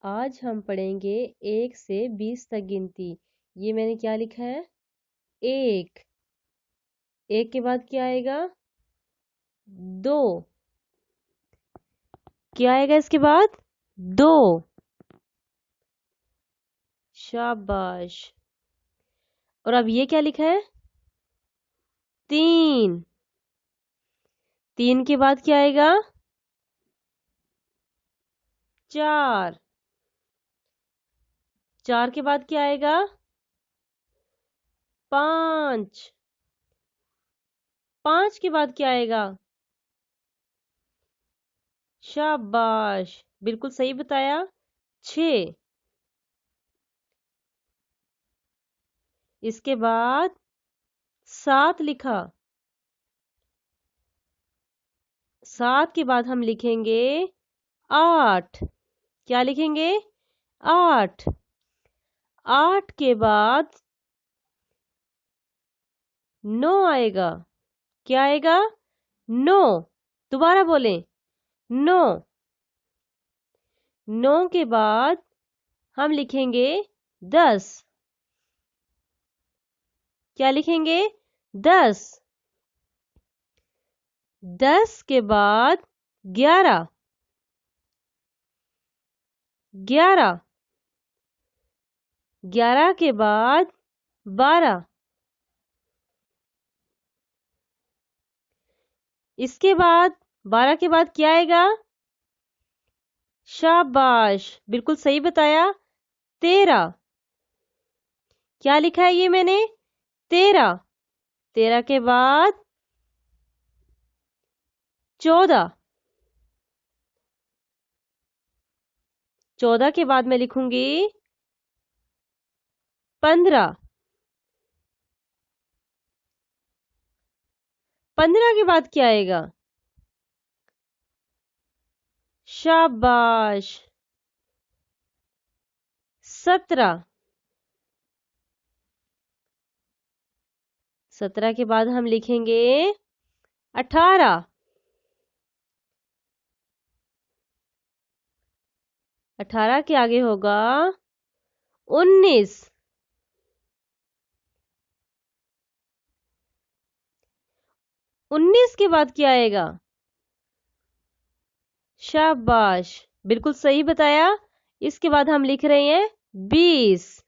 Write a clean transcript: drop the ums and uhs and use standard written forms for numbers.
आज हम पढ़ेंगे 1 से 20 तक गिनती। ये मैंने क्या लिखा है? एक। एक के बाद क्या आएगा? 2। क्या आएगा इसके बाद? 2। शाबाश। और अब ये क्या लिखा है? 3। 3 के बाद क्या आएगा? 4। 4 के बाद क्या आएगा? 5। 5 के बाद क्या आएगा? शाबाश, बिल्कुल सही बताया। 6। इसके बाद 7 लिखा। 7 के बाद हम लिखेंगे 8। क्या लिखेंगे? 8। 8 के बाद 9 आएगा। क्या आएगा? 9। दोबारा बोलें, 9। 9 के बाद हम लिखेंगे 10। क्या लिखेंगे? 10। 10 के बाद 11। 11। 11 के बाद 12। इसके बाद 12 के बाद क्या आएगा? शाबाश, बिल्कुल सही बताया। 13। क्या लिखा है ये मैंने? 13। 13 के बाद 14। 14 के बाद मैं लिखूंगी 15। 15 के बाद क्या आएगा? शाबाश, 17। 17 के बाद हम लिखेंगे 18। 18 के आगे होगा 19। 19 के बाद क्या आएगा? शाबाश, बिल्कुल सही बताया। इसके बाद हम लिख रहे हैं 20।